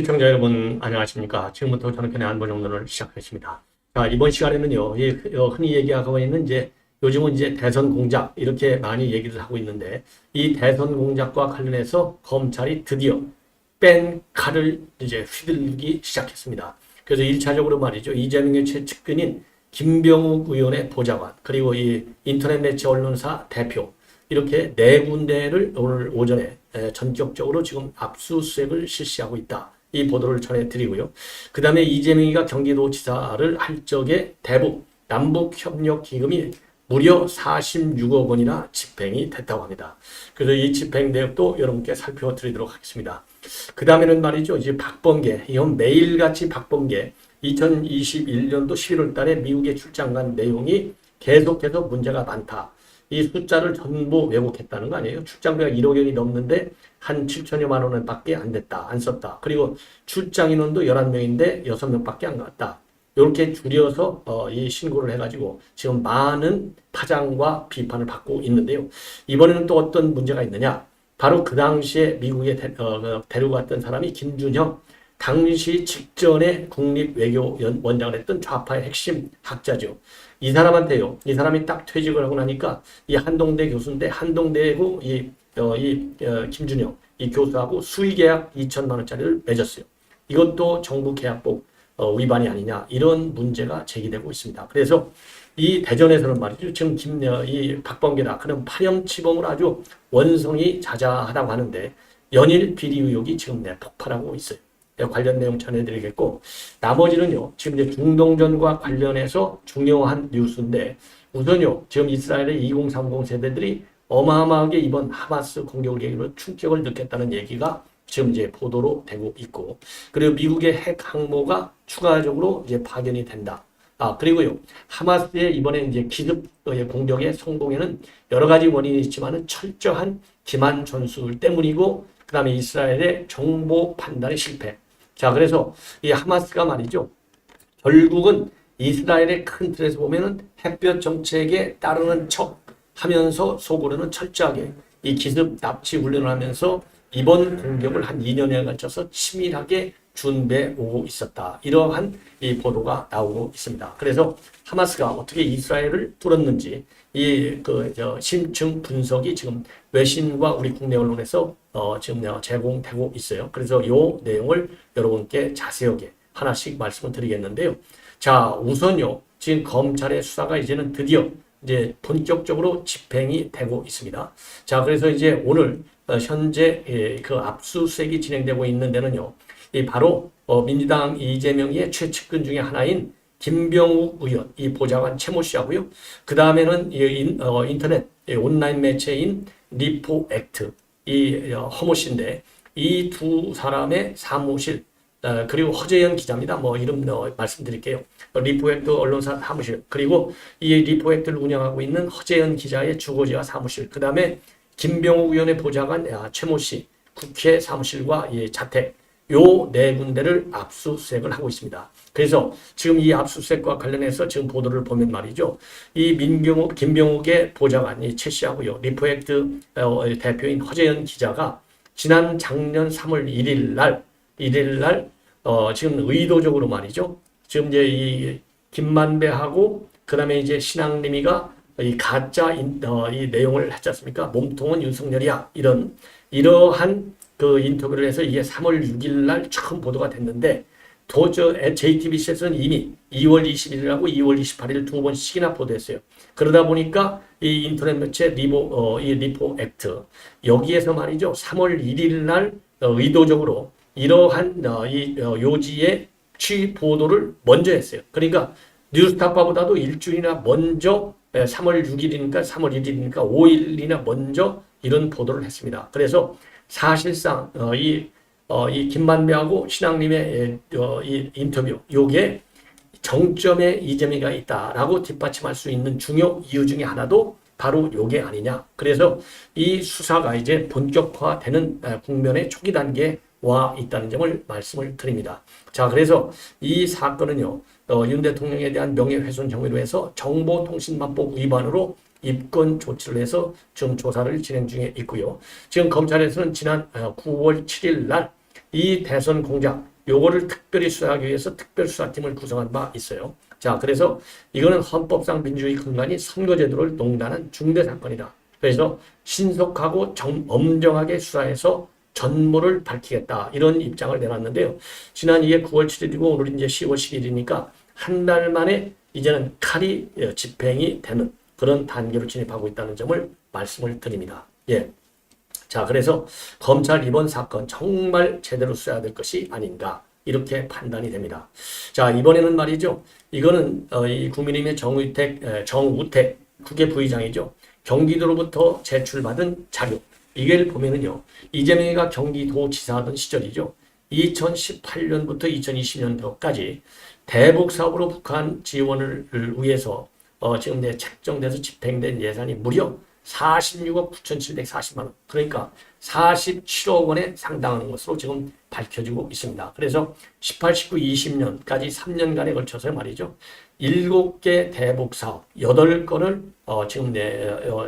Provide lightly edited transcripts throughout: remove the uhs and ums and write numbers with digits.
시청자 여러분 안녕하십니까? 지금부터 전해편의 안보정론을 시작하겠습니다. 자, 이번 시간에는요, 흔히 얘기하고 있는 요즘은 대선 공작 이렇게 많이 얘기를 하고 있는데, 이 대선 공작과 관련해서 검찰이 드디어 뺀 칼을 휘둘기 시작했습니다. 그래서 1차적으로 말이죠, 이재명의 최측근인 김병욱 의원의 보좌관, 그리고 이 인터넷 매체 언론사 대표, 이렇게 네 군데를 오늘 오전에 전격적으로 지금 압수수색을 실시하고 있다. 이 보도를 전해드리고요. 그 다음에 이재명이가 경기도지사를 할 적에 대북 남북협력기금이 무려 46억 원이나 집행이 됐다고 합니다. 그래서 이 집행 내역도 여러분께 살펴드리도록 하겠습니다. 그 다음에는 말이죠. 이제 박범계, 이건 매일같이 박범계 2021년도 11월 달에 미국에 출장 간 내용이 계속해서 문제가 많다. 이 숫자를 전부 왜곡했다는 거 아니에요? 출장비가 1억 원이 넘는데 한 7천여만 원은 밖에 안 됐다. 안 썼다. 그리고 출장 인원도 11명인데 6명밖에 안 갔다. 이렇게 줄여서 이 신고를 해가지고 지금 많은 파장과 비판을 받고 있는데요. 이번에는 또 어떤 문제가 있느냐? 바로 그 당시에 미국에 데려갔던 사람이 김준형, 당시 직전에 국립외교원장을 했던 좌파의 핵심 학자죠. 이 사람한테요. 이 사람이 딱 퇴직을 하고 나니까 이 한동대 교수인데 한동대고 김준영 이 교수하고 수의계약 2천만 원짜리를 맺었어요. 이것도 정부 계약법 위반이 아니냐 이런 문제가 제기되고 있습니다. 그래서 이 대전에서는 말이죠. 지금 이 박범계라 그런 파렴치범으로 아주 원성이 자자하다고 하는데 연일 비리 의혹이 지금 폭발하고 있어요. 관련 내용 전해드리겠고, 나머지는요, 지금 중동전과 관련해서 중요한 뉴스인데, 우선요, 지금 이스라엘의 2030 세대들이 어마어마하게 이번 하마스 공격을 계기로 충격을 느꼈다는 얘기가 지금 보도로 되고 있고, 그리고 미국의 핵 항모가 추가적으로 파견이 된다. 그리고요, 하마스의 이번에 기습 공격의 성공에는 여러 가지 원인이 있지만은 철저한 기만 전술 때문이고, 그 다음에 이스라엘의 정보 판단의 실패. 자, 그래서 이 하마스가 말이죠. 결국은 이스라엘의 큰 틀에서 보면은 햇볕 정책에 따르는 척 하면서 속으로는 철저하게 이 기습 납치 훈련을 하면서 이번 공격을 한 2년에 걸쳐서 치밀하게 준비해 오고 있었다. 이러한 이 보도가 나오고 있습니다. 그래서 하마스가 어떻게 이스라엘을 뚫었는지 심층 분석이 지금 외신과 우리 국내 언론에서 지금 제공되고 있어요. 그래서 이 내용을 여러분께 자세하게 하나씩 말씀을 드리겠는데요. 자, 우선요. 지금 검찰의 수사가 이제는 드디어 본격적으로 집행이 되고 있습니다. 자, 그래서 오늘 현재 그 압수수색이 진행되고 있는 데는요. 바로 민주당 이재명의 최측근 중에 하나인 김병욱 의원, 이 보좌관 최모 씨하고요. 그 다음에는 인터넷 온라인 매체인 리포액트, 이 허모 씨인데 이 두 사람의 사무실, 그리고 허재현 기자입니다. 이름 말씀드릴게요. 리포액트 언론사 사무실, 그리고 이 리포액트를 운영하고 있는 허재현 기자의 주거지와 사무실, 그 다음에 김병욱 의원의 보좌관 최모 씨 국회 사무실과 자택, 요 네 군데를 압수수색을 하고 있습니다. 그래서 지금 이 압수수색과 관련해서 지금 보도를 보면 말이죠. 이 김병욱의 보좌관 최 씨하고요. 리포액트 대표인 허재현 기자가 지난 작년 3월 1일 날 지금 의도적으로 말이죠. 지금 이 김만배하고 그다음에 신앙림이가 이 가짜 이 내용을 했지 않습니까? 몸통은 윤석열이야. 이러한 그 인터뷰를 해서 이게 3월 6일 날 처음 보도가 됐는데 JTBC에서는 이미 2월 21일하고 2월 28일 두 번씩이나 보도했어요. 그러다 보니까 이 인터넷 매체 리포 액트 여기에서 말이죠. 3월 1일 날 의도적으로 이러한 이 요지의 취 보도를 먼저 했어요. 그러니까 뉴스타파보다도 일주일이나 먼저 3월 6일이니까 3월 1일이니까 5일이나 먼저 이런 보도를 했습니다. 그래서 사실상 이 김만배하고 신앙님의 이 인터뷰 요게 정점에 이재명이 있다라고 뒷받침할 수 있는 중요 이유 중에 하나도 바로 요게 아니냐. 그래서 이 수사가 이제 본격화되는 국면의 초기 단계에 와 있다는 점을 말씀을 드립니다. 자, 그래서 이 사건은요. 윤 대통령에 대한 명예훼손 혐의로 해서 정보통신망법 위반으로 입건 조치를 해서 지금 조사를 진행 중에 있고요. 지금 검찰에서는 지난 9월 7일 날 이 대선 공작 요거를 특별히 수사하기 위해서 특별수사팀을 구성한 바 있어요. 자, 그래서 이거는 헌법상 민주주의 근간인 선거제도를 농단한 중대 사건이다. 그래서 신속하고 엄정하게 수사해서 전모를 밝히겠다. 이런 입장을 내놨는데요. 지난 이게 9월 7일이고 오늘 이제 10월 10일이니까 한 달 만에 이제는 칼이 집행이 되는 그런 단계로 진입하고 있다는 점을 말씀을 드립니다. 예. 자, 그래서 검찰 이번 사건 정말 제대로 수사해야 될 것이 아닌가 이렇게 판단이 됩니다. 자, 이번에는 말이죠. 이거는 이 국민의힘의 정우택 국회 부의장이죠. 경기도로부터 제출받은 자료. 이걸 보면은요. 이재명이가 경기도지사하던 시절이죠. 2018년부터 2020년도까지 대북 사업으로 북한 지원을 위해서 지금 이제 책정돼서 집행된 예산이 무려 46억 9,740만 원. 그러니까 47억 원에 상당하는 것으로 지금 밝혀지고 있습니다. 그래서 18, 19, 20년까지 3년간에 걸쳐서 말이죠. 7개 대북 사업 8건을 지금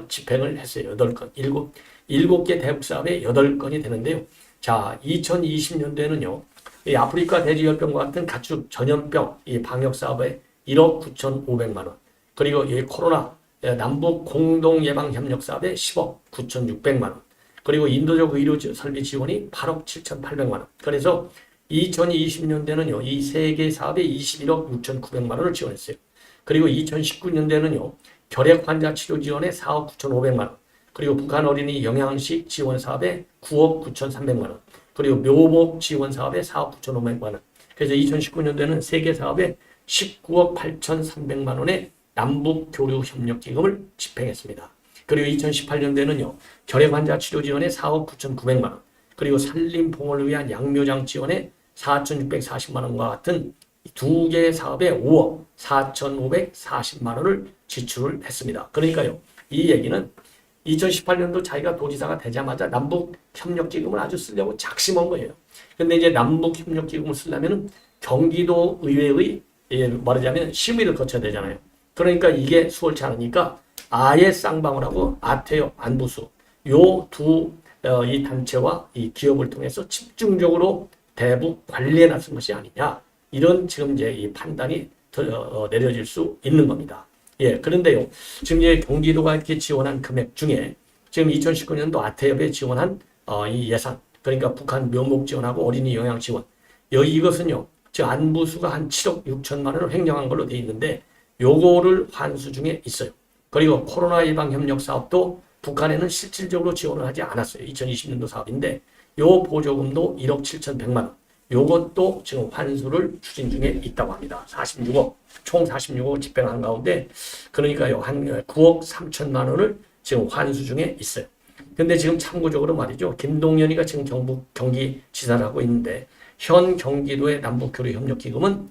집행을 했어요. 8건. 7개 대북 사업에 8건이 되는데요. 자, 2020년도에는요. 이 아프리카 돼지열병과 같은 가축 전염병 이 방역 사업에 1억 9,500만 원. 그리고 이 코로나 남북 공동 예방 협력 사업에 10억 9,600만 원. 그리고 인도적 의료 설비 지원이 8억 7,800만 원. 그래서 2020년대는요. 이 세 개 사업에 21억 6,900만 원을 지원했어요. 그리고 2019년대는요. 결핵 환자 치료 지원에 4억 9,500만 원. 그리고 북한 어린이 영양식 지원 사업에 9억 9,300만 원. 그리고 묘목 지원 사업에 4억 9,500만 원. 그래서 2019년도에는 세 개 사업에 19억 8,300만 원의 남북교류협력기금을 집행했습니다. 그리고 2018년도에는요. 결핵 환자 치료 지원에 4억 9,900만 원. 그리고 산림봉을 위한 양묘장 지원에 4,640만 원과 같은 두 개의 사업에 5억 4,540만 원을 지출을 했습니다. 그러니까요. 이 얘기는 2018년도 자기가 도지사가 되자마자 남북협력기금을 아주 쓰려고 작심한 거예요. 근데 이제 남북협력기금을 쓰려면 경기도 의회의 말하자면 심의를 거쳐야 되잖아요. 그러니까 이게 수월치 않으니까 아예 쌍방울 하고 아태역, 안부수 요 이 단체와 이 기업을 통해서 집중적으로 대북 관리해 놨은 것이 아니냐. 이런 지금 이제 이 판단이 내려질 수 있는 겁니다. 예, 그런데요. 지금 이제 경기도가 이렇게 지원한 금액 중에 지금 2019년도 아태협에 지원한 이 예산, 그러니까 북한 묘목 지원하고 어린이 영양 지원. 이것은요. 즉 안부수가 한 7억 6천만 원을 횡령한 걸로 돼 있는데 요거를 환수 중에 있어요. 그리고 코로나 예방 협력 사업도 북한에는 실질적으로 지원을 하지 않았어요. 2020년도 사업인데 요 보조금도 1억 7,100만 원. 요것도 지금 환수를 추진 중에 있다고 합니다. 46억, 총 46억 집행한 가운데 그러니까요. 한 9억 3천만 원을 지금 환수 중에 있어요. 근데 지금 참고적으로 말이죠. 김동연이가 지금 경기지사를 하고 있는데 현 경기도의 남북교류협력기금은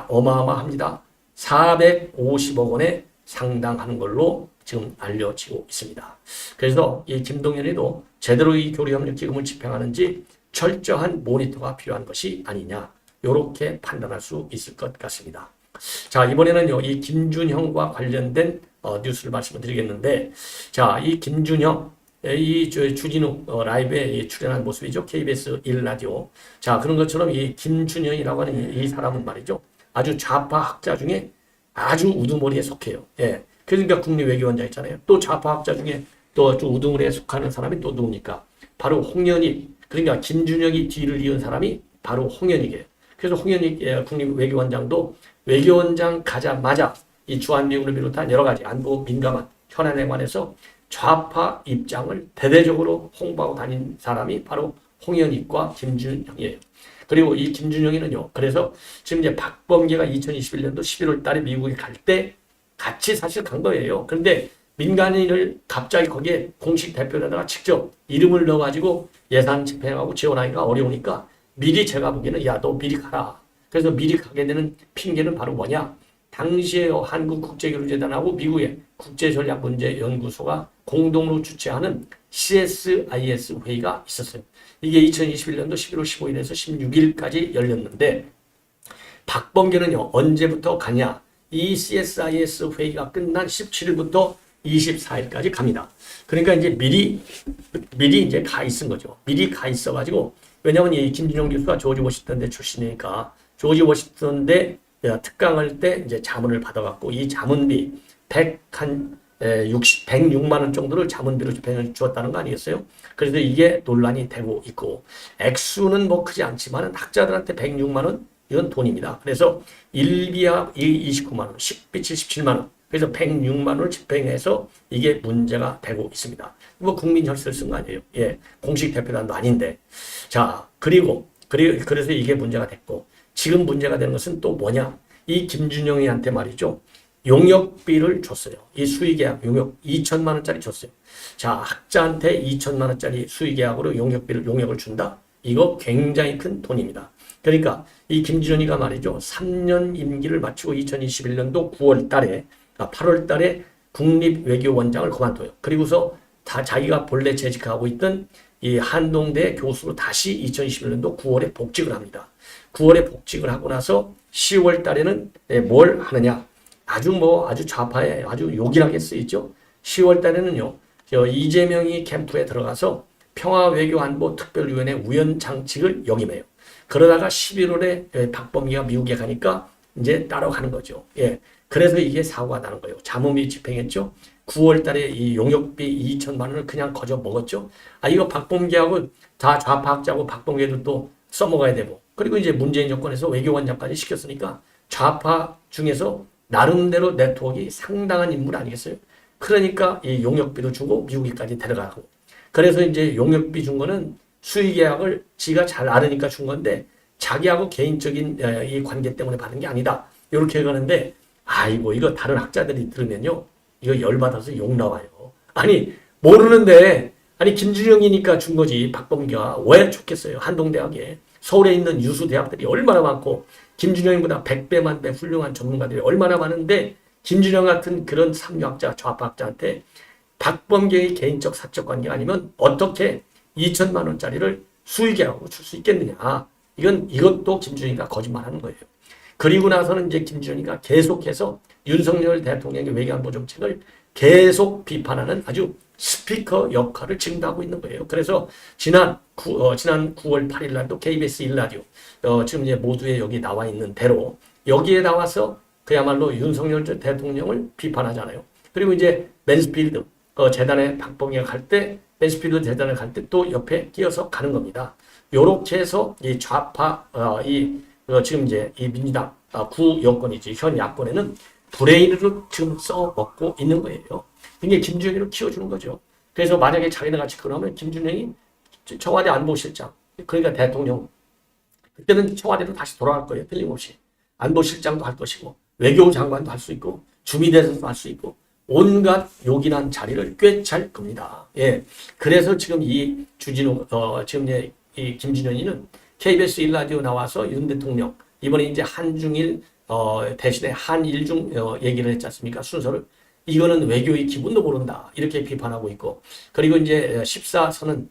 어마어마합니다. 450억 원에 상당하는 걸로 지금 알려지고 있습니다. 그래서 이 김동연이도 제대로 이 교류협력기금을 집행하는지 철저한 모니터가 필요한 것이 아니냐 이렇게 판단할 수 있을 것 같습니다. 자, 이번에는요. 이 김준형과 관련된 뉴스를 말씀을 드리겠는데 자, 이 김준형 이 주진우 라이브에 출연한 모습이죠. KBS 1라디오. 자, 그런 것처럼 이 김준형이라고 하는 이 사람은 말이죠. 아주 좌파 학자 중에 아주 우두머리에 속해요. 예. 그러니까 국립외교원장 있잖아요. 또 좌파 학자 중에 또 우두머리에 속하는 사람이 또 누굽니까? 바로 홍현익. 그러니까 김준혁이 뒤를 이은 사람이 바로 홍현익이에요. 그래서 홍현익 국립외교원장도 외교원장 가자마자 이 주한미군을 비롯한 여러 가지 안보 민감한 현안에 관해서 좌파 입장을 대대적으로 홍보하고 다닌 사람이 바로 홍현익과 김준형이에요. 그리고 이 김준형이는요. 그래서 지금 이제 박범계가 2021년도 11월 달에 미국에 갈 때 같이 사실 간 거예요. 그런데 민간인을 갑자기 거기에 공식 대표에다가 직접 이름을 넣어가지고 예산 집행하고 지원하기가 어려우니까 미리 제가 보기에는 야, 너 미리 가라. 그래서 미리 가게 되는 핑계는 바로 뭐냐? 당시에 한국국제교류재단하고 미국의 국제전략문제연구소가 공동으로 주최하는 CSIS 회의가 있었어요. 이게 2021년도 11월 15일에서 16일까지 열렸는데 박범계는요. 언제부터 가냐? 이 CSIS 회의가 끝난 17일부터 24일까지 갑니다. 그러니까 이제 미리 이제 가 있은 거죠. 미리 가 있어가지고 왜냐하면 이 김준영 교수가 조지 워싱턴대 출신이니까 조지 워싱턴대 특강할 때 이제 자문을 받아갖고 이 자문비 106만 원 정도를 자문비로 집행을 주었다는 거 아니겠어요? 그래서 이게 논란이 되고 있고, 액수는 뭐 크지 않지만 학자들한테 106만 원 이건 돈입니다. 그래서 일비약 29만 원, 식비 77만 원, 그래서 106만 원을 집행해서 이게 문제가 되고 있습니다. 뭐 국민 혈세를 쓴 거 아니에요? 예, 공식 대표단도 아닌데. 자, 그래서 이게 문제가 됐고, 지금 문제가 되는 것은 또 뭐냐? 이 김준영이한테 말이죠. 용역비를 줬어요. 이 수의계약 용역 2천만 원짜리 줬어요. 자, 학자한테 2천만 원짜리 수의계약으로 용역을 준다? 이거 굉장히 큰 돈입니다. 그러니까 이 김준영이가 말이죠. 3년 임기를 마치고 2021년도 9월 달에, 8월 달에 국립외교원장을 그만둬요. 그리고서 다 자기가 본래 재직하고 있던 이 한동대 교수로 다시 2021년도 9월에 복직을 합니다. 9월에 복직을 하고 나서 10월 달에는 뭘 하느냐? 아주 좌파에 아주 요긴하게 쓰이죠. 10월 달에는요, 이재명이 캠프에 들어가서 평화외교안보특별위원회 위원장직을 역임해요. 그러다가 11월에 박범기가 미국에 가니까 이제 따라가는 거죠. 예. 그래서 이게 사고가 나는 거예요. 자문비 집행했죠. 9월 달에 이 용역비 2천만 원을 그냥 거저 먹었죠. 이거 박범기하고 다 좌파학자고 박범기도 또 써먹어야 되고. 그리고 이제 문재인 정권에서 외교원장까지 시켰으니까 좌파 중에서 나름대로 네트워크가 상당한 인물 아니겠어요? 그러니까 이 용역비도 주고 미국에까지 데려가고. 그래서 이제 용역비 준 거는 수의계약을 지가 잘 알으니까 준 건데 자기하고 개인적인 이 관계 때문에 받은 게 아니다. 이렇게 가는데 이거 다른 학자들이 들으면요. 이거 열받아서 욕 나와요. 모르는데 김준영이니까 준 거지. 박범기가 왜 좋겠어요. 한동대학에. 서울에 있는 유수 대학들이 얼마나 많고 김준영보다 100배만 배 훌륭한 전문가들이 얼마나 많은데 김준영 같은 그런 삼류학자, 좌파학자한테 박범계의 개인적 사적 관계가 아니면 어떻게 2천만 원짜리를 수의계약으로 줄 수 있겠느냐. 이것도 김준영이가 거짓말하는 거예요. 그리고 나서는 이제 김준영이가 계속해서 윤석열 대통령의 외교안보 정책을 계속 비판하는 아주 스피커 역할을 지금도 하고 있는 거예요. 그래서 지난 9월 8일 날도 KBS 1라디오 지금 이제 모두에 여기 나와 있는 대로 여기에 나와서 그야말로 윤석열 대통령을 비판하잖아요. 그리고 이제 맨스필드 재단에 박범계가 갈 때 맨스필드 재단에 갈 때 또 옆에 끼어서 가는 겁니다. 요렇게 해서 이 좌파 지금 이제 이 민주당 구 여권이지 현 야권에는 브레인을 지금 써먹고 있는 거예요. 이게 김준영이를 키워주는 거죠. 그래서 만약에 자기네 같이 그러면 김준영이 청와대 안보실장, 그러니까 대통령, 그때는 청와대로 다시 돌아갈 거예요. 틀림없이. 안보실장도 할 것이고, 외교장관도 할 수 있고, 주미대사도 할 수 있고, 온갖 요긴한 자리를 꿰찰 겁니다. 예. 그래서 지금 이 지금 이 김준영이는 KBS 1라디오 나와서 윤 대통령, 이번에 이제 한중일 대신에 한일중 얘기를 했지 않습니까? 순서를. 이거는 외교의 기본도 모른다. 이렇게 비판하고 있고. 그리고 이제 14선은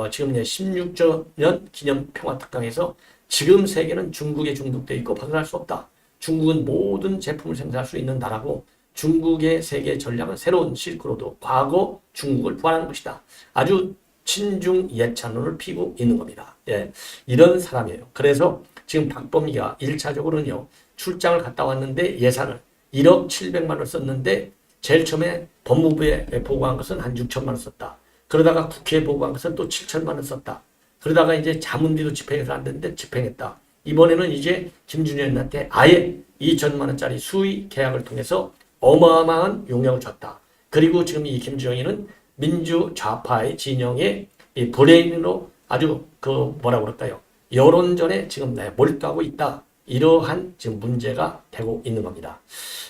지금 이제 16주년 기념 평화특강에서 지금 세계는 중국에 중독되어 있고 벗어날 수 없다. 중국은 모든 제품을 생산할 수 있는 나라고 중국의 세계 전략은 새로운 실크로드, 과거 중국을 부활하는 것이다. 아주 친중 예찬론을 피고 있는 겁니다. 예, 이런 사람이에요. 그래서 지금 박범기가 1차적으로는요. 출장을 갔다 왔는데 예산을 1억 700만 원 썼는데 제일 처음에 법무부에 보고한 것은 한 6천만 원 썼다. 그러다가 국회에 보고한 것은 또 7천만 원 썼다. 그러다가 이제 자문비도 집행해서 안 됐는데 집행했다. 이번에는 이제 김준현한테 아예 2천만 원짜리 수의 계약을 통해서 어마어마한 용역을 줬다. 그리고 지금 이 김준영이는 민주 좌파의 진영의 이 브레인으로 아주 뭐라고 그럴까요? 여론전에 지금 몰두하고 있다. 이러한 지금 문제가 되고 있는 겁니다.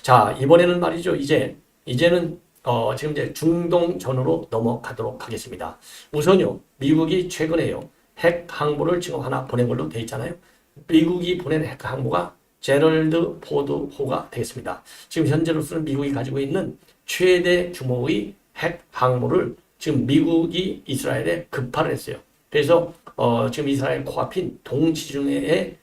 자, 이번에는 말이죠. 이제는 지금 이제 중동전으로 넘어가도록 하겠습니다. 우선요, 미국이 최근에요, 핵 항모를 지금 하나 보낸 걸로 돼 있잖아요. 미국이 보낸 핵 항모가 제럴드 포드호가 되겠습니다. 지금 현재로서는 미국이 가지고 있는 최대 규모의 핵 항모를 지금 미국이 이스라엘에 급파를 했어요. 그래서 지금 이스라엘 코앞인 동지중해에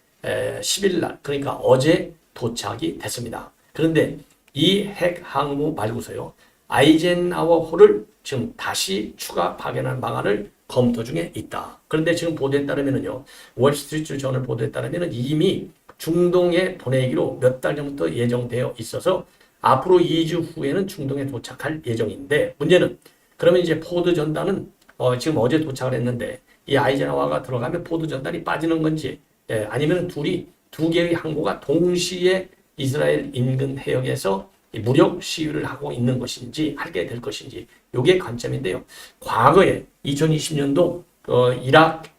10일 날, 그러니까 어제 도착이 됐습니다. 그런데 이 핵 항모 말고서요, 아이젠하워호를 지금 다시 추가 파견한 방안을 검토 중에 있다. 그런데 지금 보도에 따르면은요, 월스트리트 저널 보도에 따르면은 이미 중동에 보내기로 몇 달 전부터 예정되어 있어서 앞으로 2주 후에는 중동에 도착할 예정인데, 문제는 그러면 이제 포드 전단은 지금 어제 도착을 했는데 이 아이젠하워가 들어가면 포드 전단이 빠지는 건지, 아니면 둘이 두 개의 항모가 동시에 이스라엘 인근 해역에서 무력 시위를 하고 있는 것인지 하게 될 것인지, 이게 관점인데요. 과거에 2020년도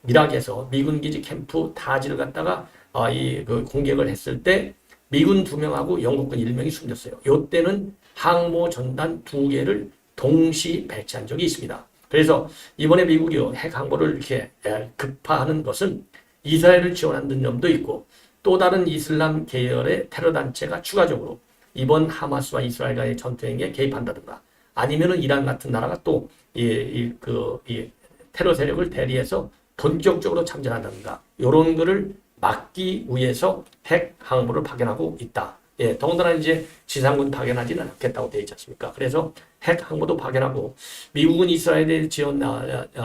이락에서 미군 기지 캠프 타지를 갖다가 그 공격을 했을 때 미군 2명하고 영국군 1명이 숨졌어요. 이때는 항모 전단 2개를 동시 배치한 적이 있습니다. 그래서 이번에 미국이 핵 항모를 이렇게 급파하는 것은 이스라엘을 지원하는 점도 있고, 또 다른 이슬람 계열의 테러 단체가 추가적으로 이번 하마스와 이스라엘 간의 전투행위에 개입한다든가, 아니면은 이란 같은 나라가 또 테러 세력을 대리해서 본격적으로 참전한다든가, 이런 거를 막기 위해서 핵 항모를 파견하고 있다. 더군다나 이제 지상군 파견하지는 않겠다고 되어 있지 않습니까? 그래서 핵 항모도 파견하고, 미국은 이스라엘의 지원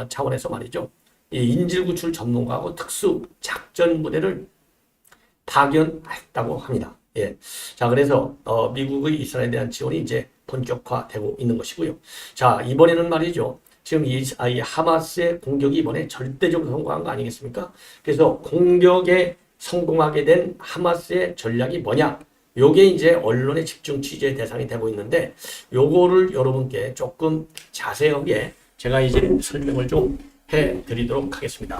차원에서 말이죠, 인질구출 전문가하고 특수 작전 부대를 파견했다고 합니다. 자, 그래서 미국의 이스라엘에 대한 지원이 이제 본격화되고 있는 것이고요. 자, 이번에는 말이죠, 지금 이 하마스의 공격이 이번에 절대적으로 성공한 거 아니겠습니까? 그래서 공격에 성공하게 된 하마스의 전략이 뭐냐? 요게 이제 언론의 집중 취재 대상이 되고 있는데, 요거를 여러분께 조금 자세하게 제가 이제 설명을 좀 해드리도록 하겠습니다.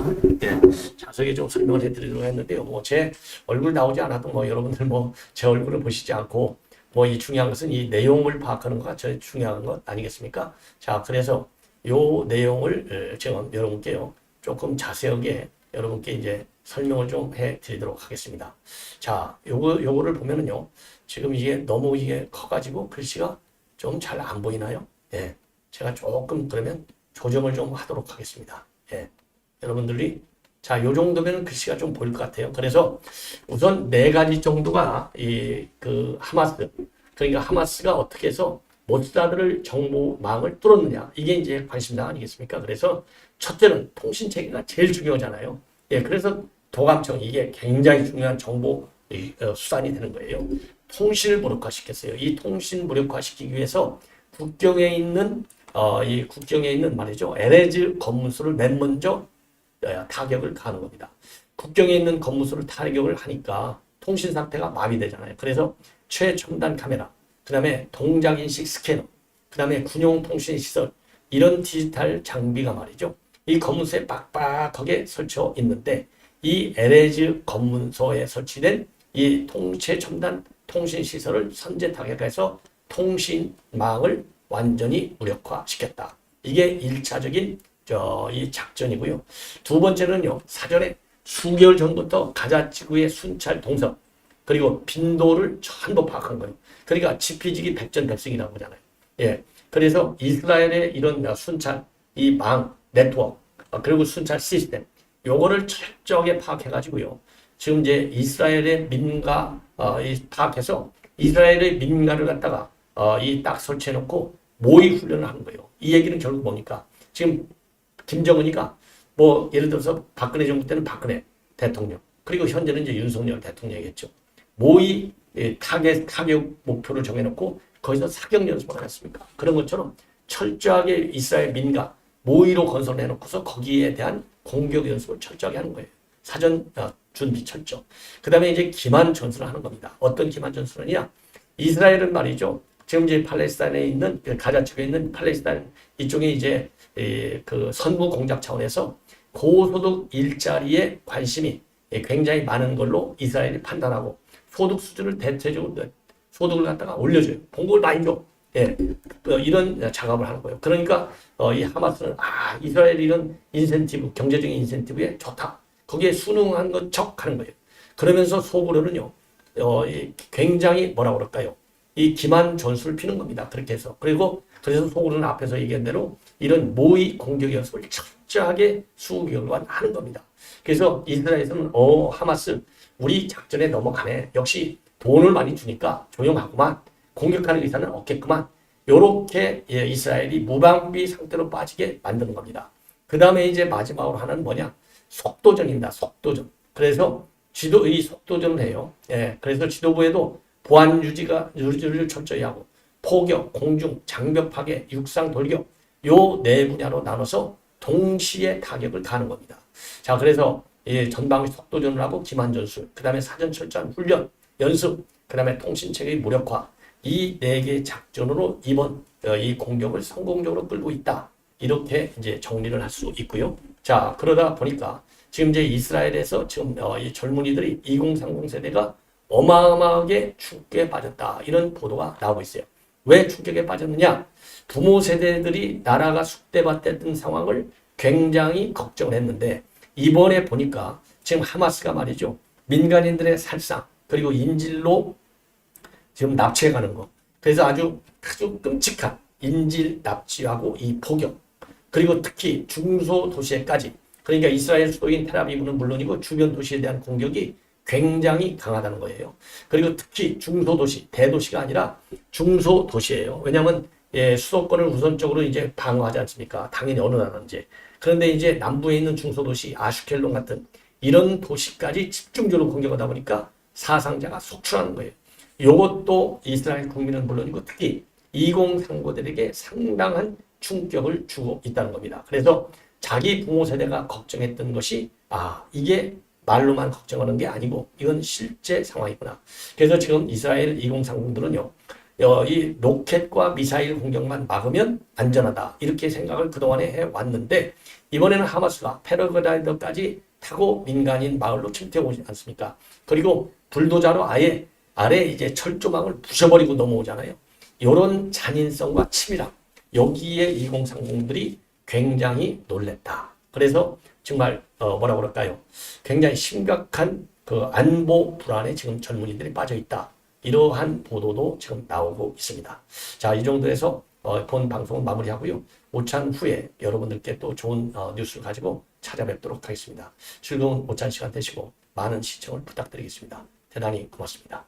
자세하게 좀 설명을 해드리도록 했는데요. 뭐 제 얼굴 나오지 않아도 뭐 여러분들 뭐 제 얼굴을 보시지 않고 뭐 이 중요한 것은 이 내용을 파악하는 거가 제일 중요한 것 아니겠습니까? 자, 그래서 요 내용을 제가 여러분께요, 조금 자세하게 여러분께 이제 설명을 좀 해드리도록 하겠습니다. 자, 요거를 보면은요, 지금 이게 너무 이게 커가지고 글씨가 좀 잘 안 보이나요? 제가 조금 그러면 조정을 좀 하도록 하겠습니다. 여러분들이, 자, 요 정도면 글씨가 좀 보일 것 같아요. 그래서 우선 4가지 정도가 하마스, 그러니까 하마스가 어떻게 해서 모사드를 정보망을 뚫었느냐, 이게 이제 관심사 아니겠습니까? 그래서 첫째는 통신체계가 제일 중요하잖아요. 그래서 도감청, 이게 굉장히 중요한 정보 수단이 되는 거예요. 통신을 무력화시켰어요. 이 통신 무력화시키기 위해서 국경에 있는 말이죠, 에레즈 건물소를 맨 먼저 타격을 가하는 겁니다. 국경에 있는 건물소를 타격을 하니까 통신 상태가 마비되잖아요. 그래서 최첨단 카메라, 그 다음에 동작인식 스캐너, 그 다음에 군용 통신 시설, 이런 디지털 장비가 말이죠, 이 건물소에 빡빡하게 설쳐 있는데, 이 에레즈 건물소에 설치된 이 최첨단 통신 시설을 선제 타격해서 통신망을 완전히 무력화시켰다. 이게 1차적인 이 작전이고요. 두 번째는요, 사전에 수개월 전부터 가자 지구의 순찰 동선, 그리고 빈도를 전부 파악한 거예요. 그러니까 지피지기 백전백승이라고 하잖아요. 그래서 이스라엘의 이런 순찰, 이 망, 네트워크, 그리고 순찰 시스템, 요거를 철저하게 파악해가지고요, 지금 이제 이스라엘의 민가 파악해서 이스라엘의 민가를 갖다가 딱 설치해놓고 모의 훈련을 하는 거예요. 이 얘기는 결국 뭡니까? 지금 김정은이가 뭐 예를 들어서 박근혜 정부 때는 박근혜 대통령, 그리고 현재는 이제 윤석열 대통령이겠죠. 모의 타격 목표를 정해놓고 거기서 사격 연습을 안 했습니까? 그런 것처럼 철저하게 이스라엘 민가 모의로 건설해놓고서 거기에 대한 공격 연습을 철저하게 하는 거예요. 사전 준비 철저. 그 다음에 이제 기만 전술을 하는 겁니다. 어떤 기만 전술이냐? 이스라엘은 말이죠, 지금 이제 팔레스타인에 있는, 가자 쪽에 있는 팔레스타인 이쪽에 이제 그 선부 공작 차원에서 고소득 일자리에 관심이 굉장히 많은 걸로 이스라엘이 판단하고, 소득 수준을 대체적으로 소득을 갖다가 올려줘요. 봉급을 많이 줘. 이런 작업을 하는 거예요. 그러니까 이 하마스는 이스라엘 이런 인센티브, 경제적인 인센티브에 좋다, 거기에 순응한 것 척 하는 거예요. 그러면서 속으로는요, 굉장히 뭐라 그럴까요? 이 기만 전술을 피는 겁니다. 그렇게 해서. 그래서 속으로는 앞에서 얘기한 대로 이런 모의 공격 연습을 철저하게 수개월간 하는 겁니다. 그래서 이스라엘에서는 하마스 우리 작전에 넘어가네, 역시 돈을 많이 주니까 조용하구만, 공격하는 의사는 없겠구만, 요렇게 이스라엘이 무방비 상태로 빠지게 만드는 겁니다. 그 다음에 이제 마지막으로 하나는 뭐냐? 속도전입니다. 속도전. 그래서 이 속도전을 해요. 예, 그래서 지도부에도 보안 유지를 철저히 하고 포격, 공중, 장벽 파괴, 육상 돌격 요 네 분야로 나눠서 동시에 타격을 가는 겁니다. 자, 그래서 전방 속도전을 하고 기만 전술, 그 다음에 사전 철저한 훈련, 연습, 그 다음에 통신체계의 무력화 이 네 개의 작전으로 이번 이 공격을 성공적으로 끌고 있다. 이렇게 이제 정리를 할 수 있고요. 자, 그러다 보니까 지금 이제 이스라엘에서 지금 이 젊은이들이 2030 세대가 어마어마하게 충격에 빠졌다. 이런 보도가 나오고 있어요. 왜 충격에 빠졌느냐? 부모 세대들이 나라가 숙대받던 상황을 굉장히 걱정을 했는데 이번에 보니까 지금 하마스가 말이죠. 민간인들의 살상 그리고 인질로 지금 납치해가는 거. 그래서 아주 끔찍한 인질 납치하고 이 포격 그리고 특히 중소도시에까지 그러니까 이스라엘 수도인 텔아비브는 물론이고 주변 도시에 대한 공격이 굉장히 강하다는 거예요. 그리고 특히 중소도시, 대도시가 아니라 중소도시예요. 왜냐하면 수도권을 우선적으로 이제 방어하지 않습니까? 당연히 어느 나라든지. 그런데 이제 남부에 있는 중소도시, 아슈켈론 같은 이런 도시까지 집중적으로 공격하다 보니까 사상자가 속출하는 거예요. 이것도 이스라엘 국민은 물론이고 특히 2039들에게 상당한 충격을 주고 있다는 겁니다. 그래서 자기 부모 세대가 걱정했던 것이 이게 말로만 걱정하는 게 아니고 이건 실제 상황이구나. 그래서 지금 이스라엘 2030들은요. 이 로켓과 미사일 공격만 막으면 안전하다. 이렇게 생각을 그동안에 해왔는데 이번에는 하마스가 패러글라이더까지 타고 민간인 마을로 침투해 오지 않습니까? 그리고 불도자로 아예 아래 이제 철조망을 부셔버리고 넘어오잖아요. 이런 잔인성과 치밀함. 여기에 2030들이 굉장히 놀랬다. 그래서 정말 뭐라고 그럴까요? 굉장히 심각한 그 안보 불안에 지금 젊은이들이 빠져 있다. 이러한 보도도 지금 나오고 있습니다. 자, 이 정도에서 본 방송은 마무리하고요. 오찬 후에 여러분들께 또 좋은 뉴스를 가지고 찾아뵙도록 하겠습니다. 즐거운 오찬 시간 되시고 많은 시청을 부탁드리겠습니다. 대단히 고맙습니다.